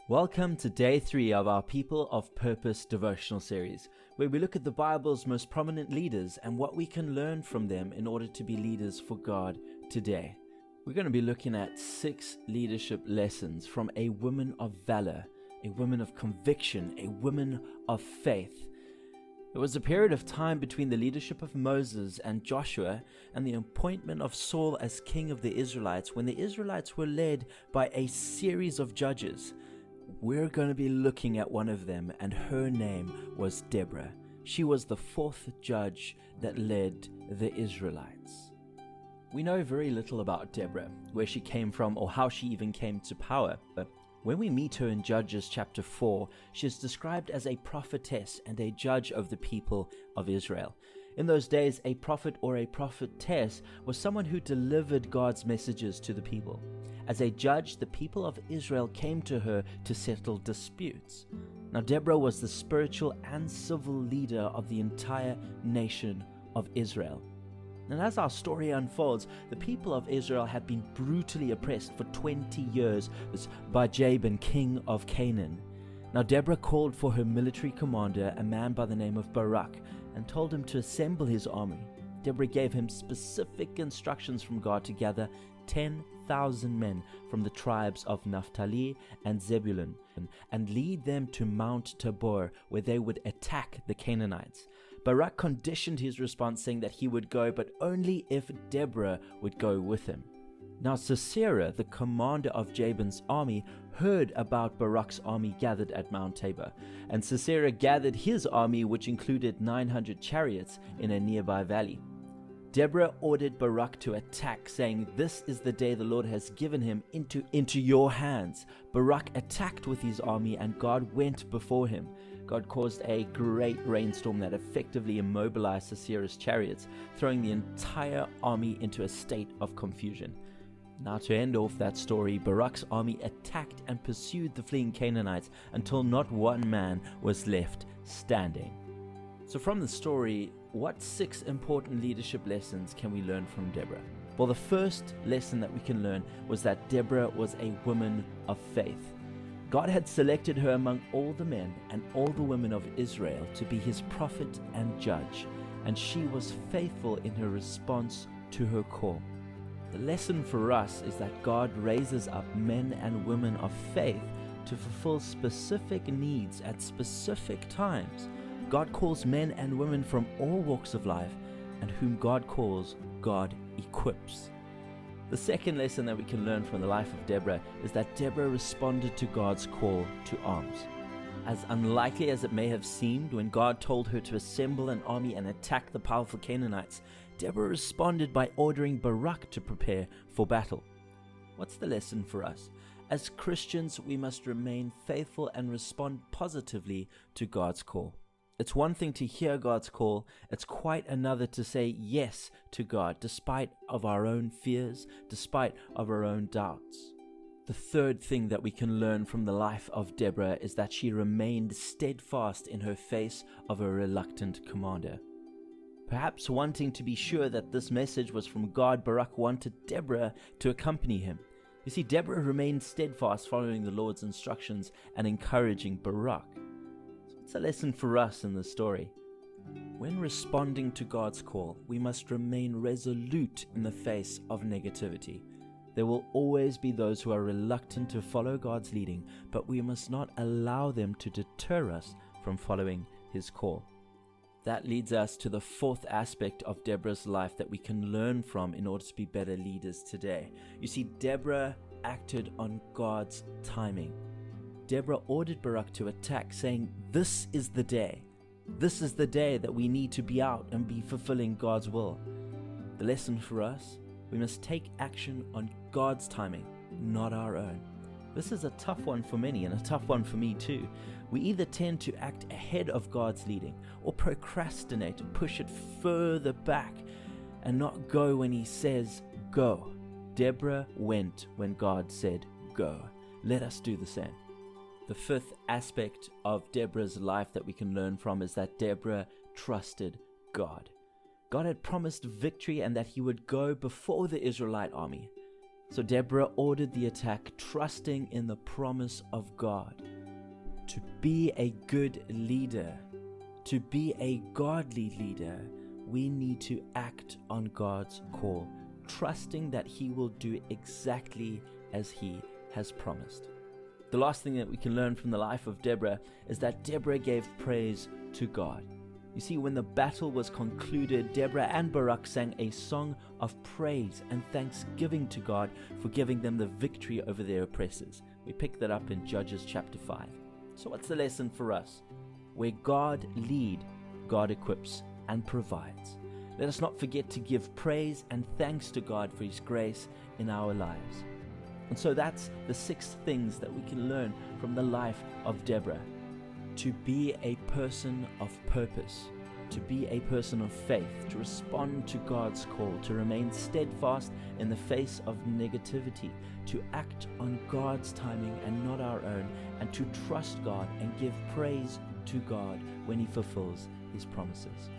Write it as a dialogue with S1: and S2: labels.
S1: Welcome to day 3 of our People of Purpose devotional series, where we look at the Bible's most prominent leaders and what we can learn from them in order to be leaders for God today. We're going to be looking at 6 leadership lessons from a woman of valor, a woman of conviction, a woman of faith. There was a period of time between the leadership of Moses and Joshua and the appointment of Saul as king of the Israelites when the Israelites were led by a series of judges. We're going to be looking at one of them, and her name was Deborah. She was the 4th judge that led the Israelites. We know very little about Deborah, where she came from or how she even came to power, but when we meet her in Judges chapter 4, she is described as a prophetess and a judge of the people of Israel. In those days, a prophet or a prophetess was someone who delivered God's messages to the people. As a judge, the people of Israel came to her to settle disputes. Now, Deborah was the spiritual and civil leader of the entire nation of Israel. And as our story unfolds, the people of Israel had been brutally oppressed for 20 years by Jabin, king of Canaan. Now, Deborah called for her military commander, a man by the name of Barak, and told him to assemble his army. Deborah gave him specific instructions from God to gather 10,000 men from the tribes of Naphtali and Zebulun and lead them to Mount Tabor, where they would attack the Canaanites. Barak conditioned his response, saying that he would go, but only if Deborah would go with him. Now Sisera, the commander of Jabin's army, heard about Barak's army gathered at Mount Tabor, and Sisera gathered his army, which included 900 chariots, in a nearby valley. Deborah ordered Barak to attack, saying, "This is the day the Lord has given him into your hands." Barak attacked with his army, and God went before him. God caused a great rainstorm that effectively immobilized Sisera's chariots, throwing the entire army into a state of confusion. Now, to end off that story, Barak's army attacked and pursued the fleeing Canaanites until not one man was left standing. So from the story, what 6 important leadership lessons can we learn from Deborah? Well, the first lesson that we can learn was that Deborah was a woman of faith. God had selected her among all the men and all the women of Israel to be his prophet and judge, and she was faithful in her response to her call. The lesson for us is that God raises up men and women of faith to fulfill specific needs at specific times. God calls men and women from all walks of life, and whom God calls, God equips. The second lesson that we can learn from the life of Deborah is that Deborah responded to God's call to arms. As unlikely as it may have seemed when God told her to assemble an army and attack the powerful Canaanites, Deborah responded by ordering Barak to prepare for battle. What's the lesson for us? As Christians, we must remain faithful and respond positively to God's call. It's one thing to hear God's call, it's quite another to say yes to God, despite of our own fears, despite of our own doubts. The third thing that we can learn from the life of Deborah is that she remained steadfast in her face of a reluctant commander. Perhaps wanting to be sure that this message was from God, Barak wanted Deborah to accompany him. You see, Deborah remained steadfast following the Lord's instructions and encouraging Barak. It's a lesson for us in this story. When responding to God's call, we must remain resolute in the face of negativity. There will always be those who are reluctant to follow God's leading, but we must not allow them to deter us from following his call. That leads us to the 4th aspect of Deborah's life that we can learn from in order to be better leaders today. You see, Deborah acted on God's timing. Deborah ordered Barak to attack, saying, "This is the day. This is the day that we need to be out and be fulfilling God's will." The lesson for us, we must take action on God's timing, not our own. This is a tough one for many and a tough one for me too. We either tend to act ahead of God's leading or procrastinate and push it further back and not go when he says go. Deborah went when God said go. Let us do the same. The 5th aspect of Deborah's life that we can learn from is that Deborah trusted God. God had promised victory and that he would go before the Israelite army. So Deborah ordered the attack, trusting in the promise of God. To be a good leader, to be a godly leader, we need to act on God's call, trusting that He will do exactly as He has promised. The last thing that we can learn from the life of Deborah is that Deborah gave praise to God. You see, when the battle was concluded, Deborah and Barak sang a song of praise and thanksgiving to God for giving them the victory over their oppressors. We pick that up in Judges chapter 5. So what's the lesson for us? Where God leads, God equips and provides. Let us not forget to give praise and thanks to God for His grace in our lives. And so that's the 6 things that we can learn from the life of Deborah. To be a person of purpose, to be a person of faith, to respond to God's call, to remain steadfast in the face of negativity, to act on God's timing and not our own, and to trust God and give praise to God when He fulfills His promises.